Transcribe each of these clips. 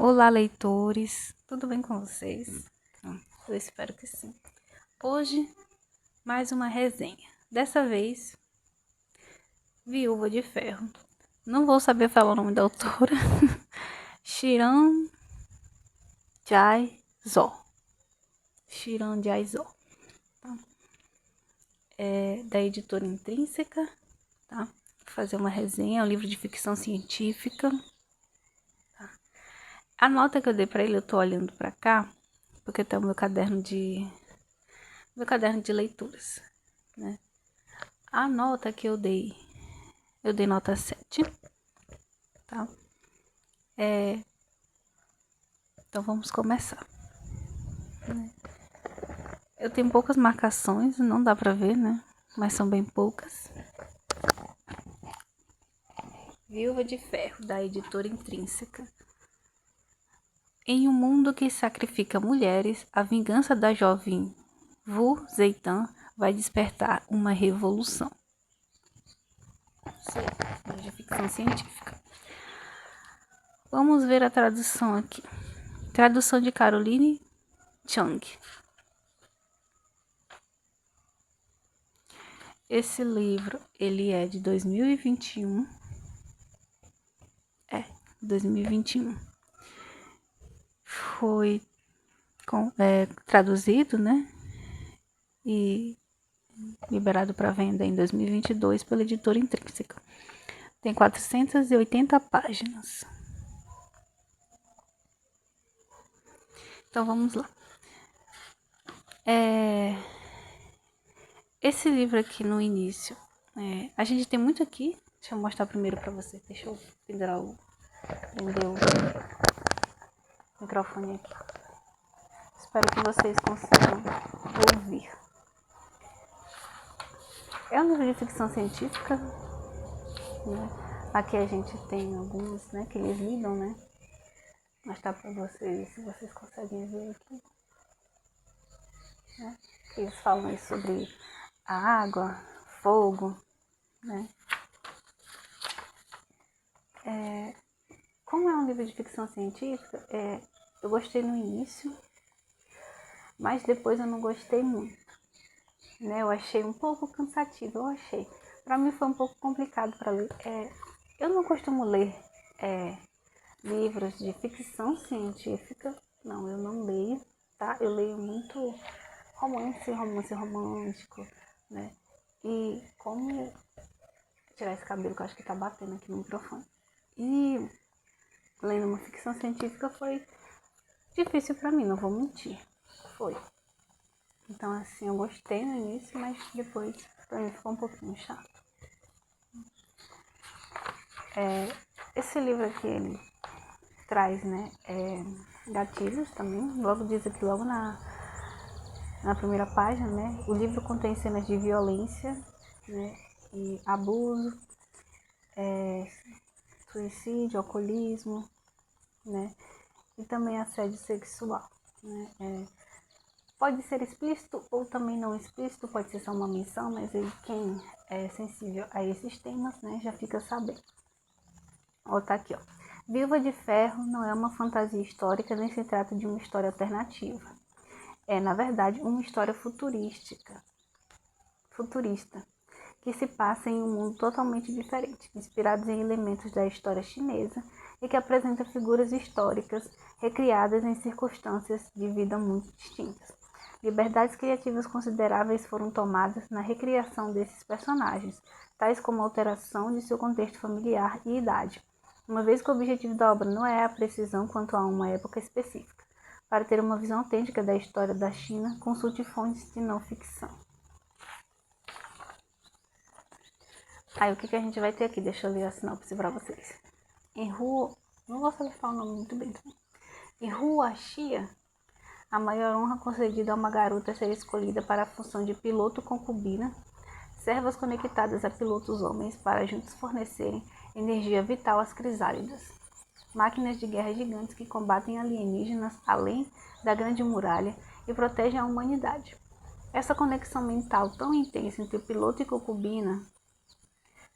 Olá, leitores, tudo bem com vocês? Eu espero que sim. Hoje, mais uma resenha. Dessa vez, Viúva de Ferro. Não vou saber falar o nome da autora. Shiran Jai-Zó. Shiran Jai-Zó. Tá? É da editora Intrínseca. Tá? Vou fazer uma resenha, é um livro de ficção científica. Tá? A nota que eu dei para ele, eu tô olhando para cá, porque tá o meu caderno de leituras, né? A nota que eu dei nota 7, tá? Então vamos começar, né? Eu tenho poucas marcações, não dá pra ver, né? Mas são bem poucas. Viúva de Ferro, da editora Intrínseca. Em um mundo que sacrifica mulheres, a vingança da jovem Wu Zeitan vai despertar uma revolução. De ficção científica. Vamos ver a tradução aqui. Tradução de Caroline Chung. Esse livro, ele é de 2021. 2021. Foi traduzido, né? E liberado para venda em 2022 pela editora Intrínseca. Tem 480 páginas. Então vamos lá. Esse livro aqui no início, a gente tem muito aqui. Deixa eu mostrar primeiro para vocês. Deixa eu pendurar o microfone aqui. Espero que vocês consigam ouvir. É um livro de ficção científica, né? Aqui a gente tem alguns, né, que eles lidam, né? Mostrar para vocês, se vocês conseguem ver aqui, né? Eles falam aí sobre a água, fogo, né? Como é um livro de ficção científica, eu gostei no início, mas depois eu não gostei muito, né? Eu achei um pouco cansativo, Para mim foi um pouco complicado para ler. Eu não costumo ler livros de ficção científica, não, eu não leio, tá? Eu leio muito romance romântico, né? E como tirar esse cabelo que eu acho que tá batendo aqui no microfone. E lendo uma ficção científica foi difícil pra mim, não vou mentir. Foi. Então assim, eu gostei no início, mas depois pra mim ficou um pouquinho chato. Esse livro aqui, ele traz, né, gatilhos também. Logo diz aqui, logo na primeira página, né? O livro contém cenas de violência, né, e abuso, suicídio, alcoolismo, né, e também assédio sexual, né? Pode ser explícito ou também não explícito, pode ser só uma menção, mas aí quem é sensível a esses temas, né, já fica sabendo. Ó, tá aqui, ó. Viúva de Ferro não é uma fantasia histórica, nem se trata de uma história alternativa. É, na verdade, uma história futurista, que se passa em um mundo totalmente diferente, inspirados em elementos da história chinesa e que apresenta figuras históricas recriadas em circunstâncias de vida muito distintas. Liberdades criativas consideráveis foram tomadas na recriação desses personagens, tais como a alteração de seu contexto familiar e idade, uma vez que o objetivo da obra não é a precisão quanto a uma época específica. Para ter uma visão autêntica da história da China, consulte fontes de não ficção. Aí, o que a gente vai ter aqui? Deixa eu ler a sinopse para vocês. Não vou saber falar o nome muito bem. Em Hua Xia, a maior honra concedida a uma garota ser escolhida para a função de piloto concubina, servas conectadas a pilotos homens para juntos fornecerem energia vital às crisálidas, máquinas de guerra gigantes que combatem alienígenas além da Grande Muralha e protegem a humanidade. Essa conexão mental tão intensa entre piloto e concubina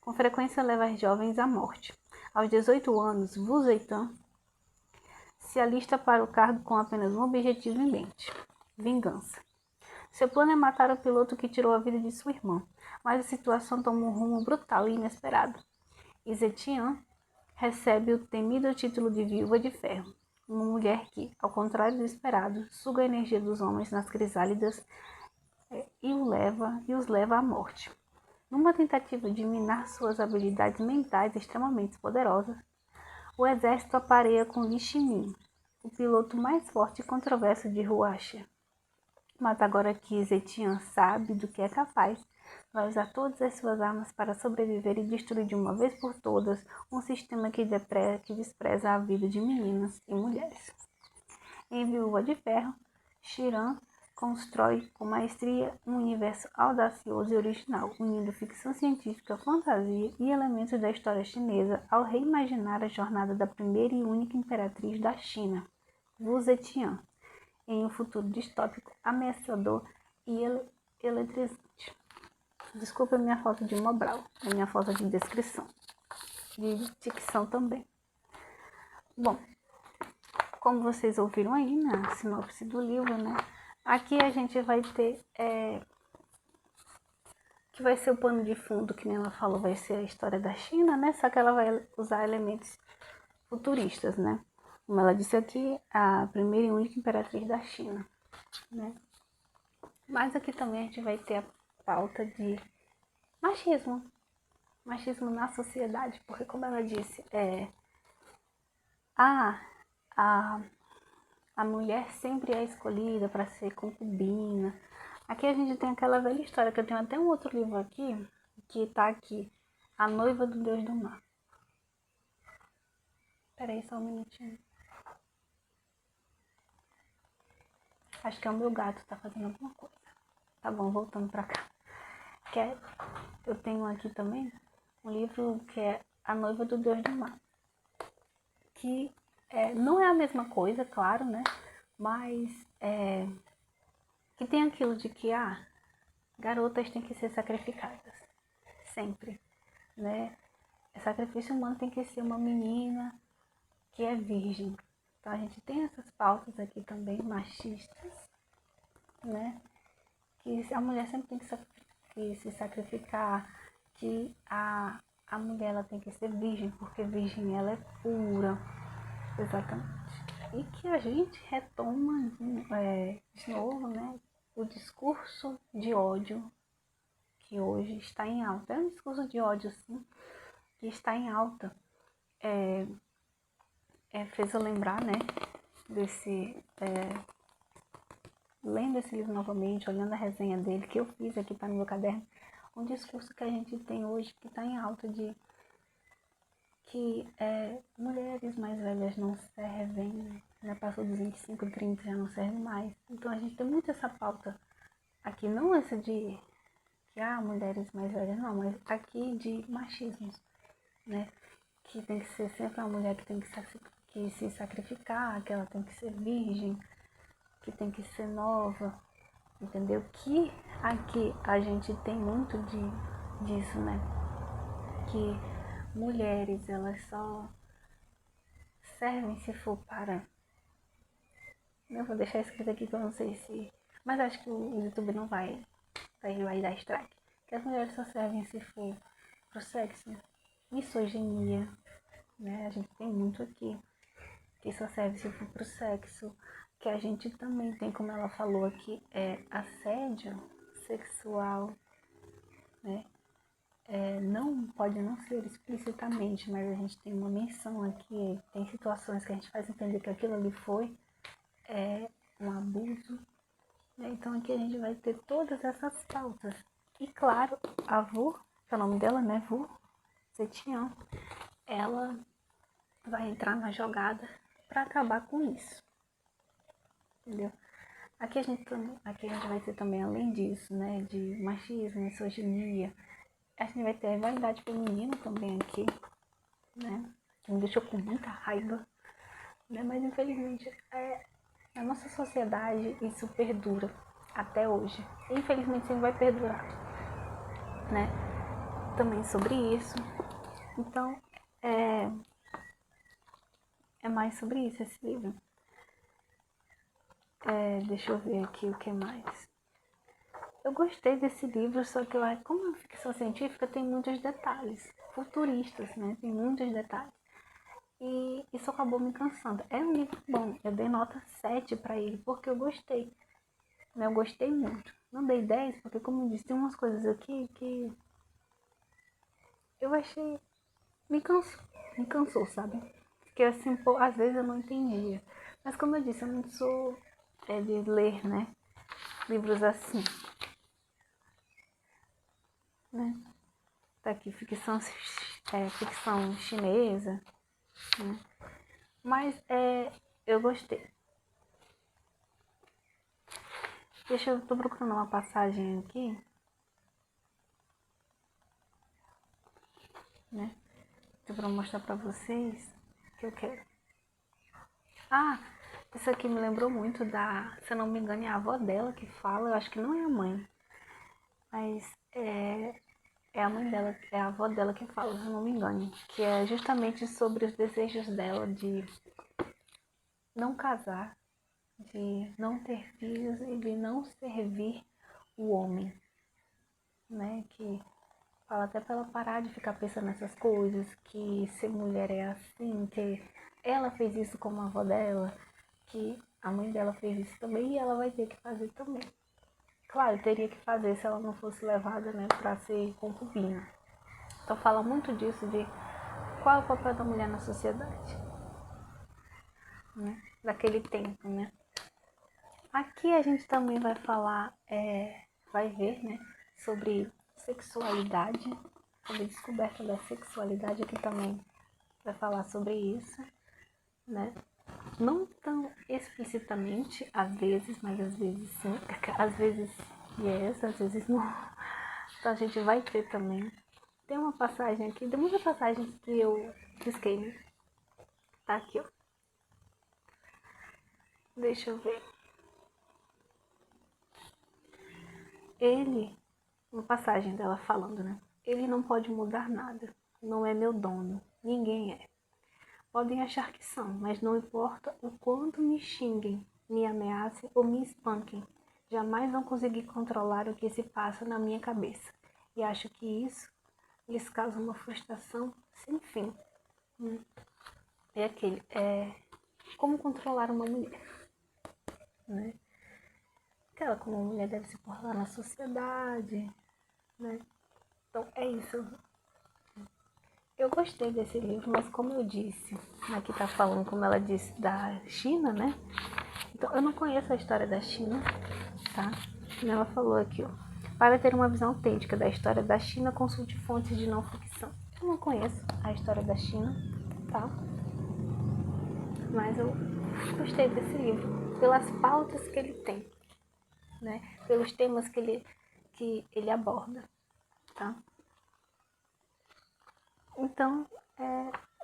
com frequência leva as jovens à morte. Aos 18 anos, Wu Zeitan se alista para o cargo com apenas um objetivo em mente: vingança. Seu plano é matar o piloto que tirou a vida de sua irmã, mas a situação toma um rumo brutal e inesperado. Zetian recebe o temido título de Viúva de Ferro, uma mulher que, ao contrário do esperado, suga a energia dos homens nas crisálidas e os leva à morte. Numa tentativa de minar suas habilidades mentais extremamente poderosas, o exército apareia com Li Shimin, o piloto mais forte e controverso de Huaxia. Mas agora que Zetian sabe do que é capaz, vai usar todas as suas armas para sobreviver e destruir de uma vez por todas um sistema que despreza a vida de meninas e mulheres. Em Viúva de Ferro, Chiran constrói com maestria um universo audacioso e original, unindo ficção científica, fantasia e elementos da história chinesa ao reimaginar a jornada da primeira e única imperatriz da China, Wu Zetian, em um futuro distópico, ameaçador e eletrizante. Desculpa a minha falta de Mobral, a minha falta de descrição, de dicção também. Bom, como vocês ouviram aí na sinopse do livro, né? Aqui a gente vai ter, que vai ser o pano de fundo, que nem ela falou, vai ser a história da China, né? Só que ela vai usar elementos futuristas, né? Como ela disse aqui, a primeira e única imperatriz da China, né? Mas aqui também a gente vai ter a pauta de machismo na sociedade, porque como ela disse, a mulher sempre é escolhida para ser concubina. Aqui a gente tem aquela velha história, que eu tenho até um outro livro aqui, que tá aqui, A Noiva do Deus do Mar. Peraí só um minutinho. Acho que é o meu gato, tá fazendo alguma coisa. Tá bom, voltando pra cá. Eu tenho aqui também um livro que é A Noiva do Deus do Mar. Que não é a mesma coisa, claro, né? Mas que tem aquilo de que garotas têm que ser sacrificadas. Sempre, né? Sacrifício humano tem que ser uma menina que é virgem. Então a gente tem essas pautas aqui também machistas, né? Que a mulher sempre tem que se sacrificar, que a mulher ela tem que ser virgem, porque virgem ela é pura. Exatamente. E que a gente retoma de novo, né, o discurso de ódio que hoje está em alta. É um discurso de ódio, sim, que está em alta. Fez eu lembrar, né, lendo esse livro novamente, olhando a resenha dele, que eu fiz aqui para no meu caderno, um discurso que a gente tem hoje que está em alta de que mulheres mais velhas não servem, né? Passou dos 25, 30, já não serve mais. Então a gente tem muito essa pauta aqui, não essa de que mulheres mais velhas, não, mas aqui de machismo, né? Que tem que ser sempre a mulher que tem que se sacrificar, que ela tem que ser virgem, que tem que ser nova, entendeu? Que aqui a gente tem muito disso, né? Que mulheres, elas só servem se for para... Eu vou deixar escrito aqui que eu não sei se... Mas acho que o YouTube não vai dar strike. Que as mulheres só servem se for pro sexo. Misoginia, né? A gente tem muito aqui. Que só serve se for pro sexo. Que a gente também tem, como ela falou aqui, assédio sexual, né? Não pode não ser explicitamente, mas a gente tem uma menção aqui, tem situações que a gente faz entender que aquilo ali foi um abuso, né? Então aqui a gente vai ter todas essas pautas. E claro, a Wu, que é o nome dela, né, Wu Zetian, ela vai entrar na jogada para acabar com isso, entendeu? Aqui a gente vai ter também, além disso, né, de machismo, misoginia, a gente vai ter a rivalidade feminina também aqui, né? Que me deixou com muita raiva, né? Mas infelizmente na nossa sociedade isso perdura até hoje. E, infelizmente sempre vai perdurar, né? Também sobre isso. Então é mais sobre isso esse livro. Deixa eu ver aqui o que mais. Eu gostei desse livro, só que como a ficção científica tem muitos detalhes futuristas, né? Tem muitos detalhes. E isso acabou me cansando. É um livro bom, eu dei nota 7 para ele, porque eu gostei. Né? Eu gostei muito. Não dei 10, porque como eu disse, tem umas coisas aqui que eu achei... Me cansou, sabe? Porque assim, às vezes eu não entendia. Mas como eu disse, eu não sou de ler, né? Livros assim, né? Tá aqui, ficção chinesa, né? Mas eu gostei. Tô procurando uma passagem aqui, né? Pra mostrar pra vocês que eu quero. Ah, isso aqui me lembrou muito se eu não me engano, é a avó dela que fala. Eu acho que não é a mãe, mas é a mãe dela, é a avó dela que fala, se eu não me engano. Que é justamente sobre os desejos dela de não casar, de não ter filhos e de não servir o homem, né? Que fala até pra ela parar de ficar pensando nessas coisas, que ser mulher é assim, que ela fez isso com a avó dela, que a mãe dela fez isso também e ela vai ter que fazer também. Claro, teria que fazer se ela não fosse levada, né, pra ser concubina. Então fala muito disso, de qual é o papel da mulher na sociedade, né, daquele tempo, né. Aqui a gente também vai falar, vai ver, né, sobre sexualidade, sobre descoberta da sexualidade. Aqui também vai falar sobre isso, né. Não tão explicitamente, às vezes, mas às vezes sim, às vezes yes, às vezes não. Então a gente vai ter também. Tem uma passagem aqui, tem muitas passagens que eu risquei, né? Tá aqui, ó. Deixa eu ver. Uma passagem dela falando, né? Ele não pode mudar nada. Não é meu dono. Ninguém é. Podem achar que são, mas não importa o quanto me xinguem, me ameacem ou me espanquem. Jamais vão conseguir controlar o que se passa na minha cabeça. E acho que isso lhes causa uma frustração sem fim. Como controlar uma mulher, né? Aquela como uma mulher deve se portar na sociedade, né? Então é isso. Eu gostei desse livro, mas como eu disse, aqui tá falando, como ela disse, da China, né? Então eu não conheço a história da China, tá? Ela falou aqui, ó. Para ter uma visão autêntica da história da China, consulte fontes de não ficção. Eu não conheço a história da China, tá? Mas eu gostei desse livro pelas pautas que ele tem, né? Pelos temas que ele aborda, tá? Então,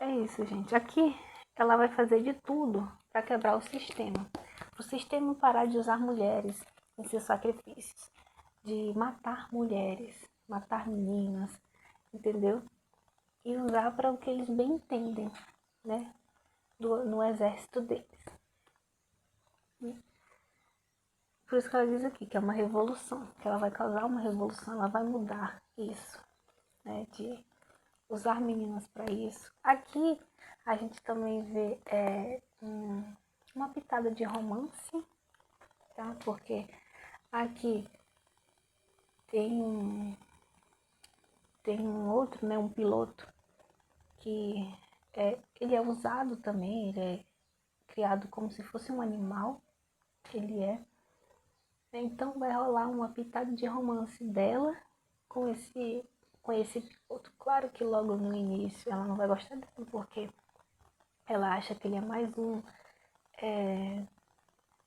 é isso, gente. Aqui ela vai fazer de tudo para quebrar o sistema. O sistema parar de usar mulheres em seus sacrifícios, de matar mulheres, matar meninas, entendeu? E usar para o que eles bem entendem, né? No exército deles. Por isso que ela diz aqui que é uma revolução, que ela vai causar uma revolução, ela vai mudar isso, né? De usar meninas para isso. Aqui a gente também vê uma pitada de romance, tá? Porque aqui tem um outro, né? Um piloto que ele é usado também, ele é criado como se fosse um animal, ele é. Então vai rolar uma pitada de romance dela com esse piloto. Claro que logo no início ela não vai gostar dele, porque ela acha que ele é mais um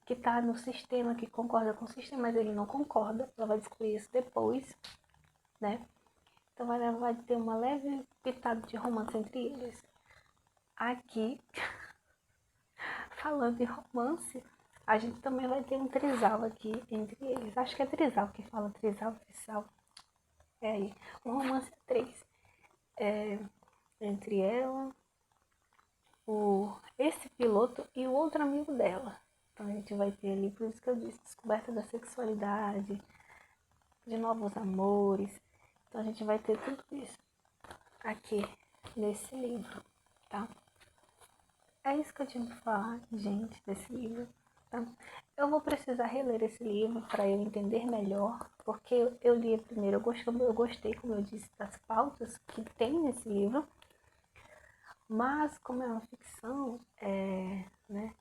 que tá no sistema, que concorda com o sistema, mas ele não concorda. Ela vai descobrir isso depois, né? Então vai ter uma leve pitada de romance entre eles. Aqui, falando em romance, a gente também vai ter um trisal aqui entre eles. Acho que é trisal que fala, trisal. É aí. Um romance a três. Entre ela, esse piloto e o outro amigo dela. Então a gente vai ter ali, por isso que eu disse, descoberta da sexualidade, de novos amores. Então a gente vai ter tudo isso aqui nesse livro, tá? É isso que eu tinha que falar, gente, desse livro, tá? Eu vou precisar reler esse livro para eu entender melhor, porque eu li primeiro, eu gostei, como eu disse, das pautas que tem nesse livro, mas como é uma ficção, né,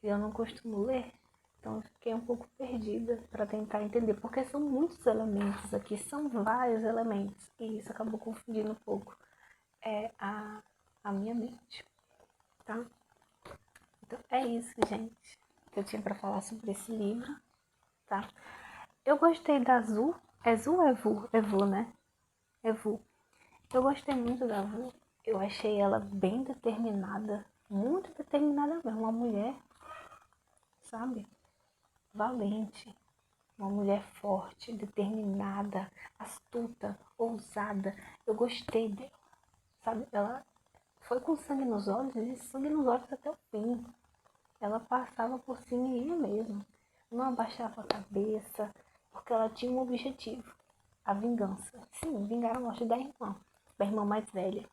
eu não costumo ler, então eu fiquei um pouco perdida para tentar entender, porque são muitos elementos aqui, são vários elementos, e isso acabou confundindo um pouco a minha mente, tá? Então é isso, gente, que eu tinha para falar sobre esse livro, tá? Eu gostei da Zu. É Zu ou é Vu? É Vu, né? É Vu. Eu gostei muito da Vu. Eu achei ela bem determinada. Muito determinada mesmo. Uma mulher, sabe? Valente. Uma mulher forte, determinada, astuta, ousada. Eu gostei dela, sabe? Ela foi com sangue nos olhos e sangue nos olhos até o fim. Ela passava por cima e ia mesmo. Não abaixava a cabeça, porque ela tinha um objetivo. A vingança. Sim, vingar a morte da irmã mais velha.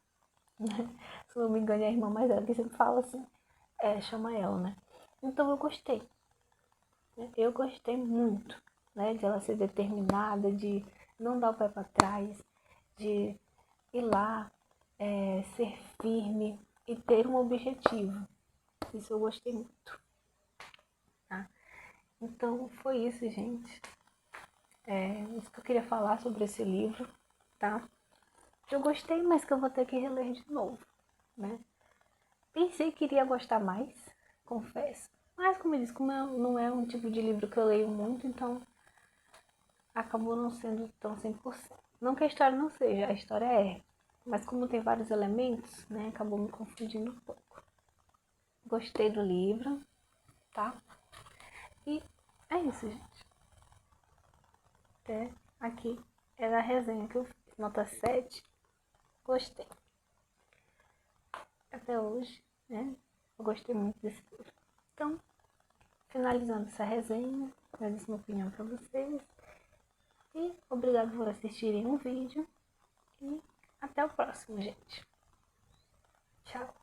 Se não me engano, é a irmã mais velha, que sempre fala assim, chama ela, né? Então eu gostei. Eu gostei muito, né? De ela ser determinada, de não dar o pé para trás, de ir lá, ser firme e ter um objetivo. Isso eu gostei muito, tá? Então foi isso, gente. Isso que eu queria falar sobre esse livro, tá? Eu gostei, mas que eu vou ter que reler de novo, né? Pensei que iria gostar mais, confesso. Mas, como eu disse, como não é um tipo de livro que eu leio muito, então acabou não sendo tão 100%. Não que a história não seja, a história é. Mas como tem vários elementos, né, acabou me confundindo um pouco. Gostei do livro, tá? E é isso, gente. Até aqui era a resenha que eu fiz. Nota 7. Gostei. Até hoje, né? Eu gostei muito desse livro. Então, finalizando essa resenha, eu disse minha opinião para vocês. E obrigado por assistirem o vídeo. E até o próximo, gente. Tchau.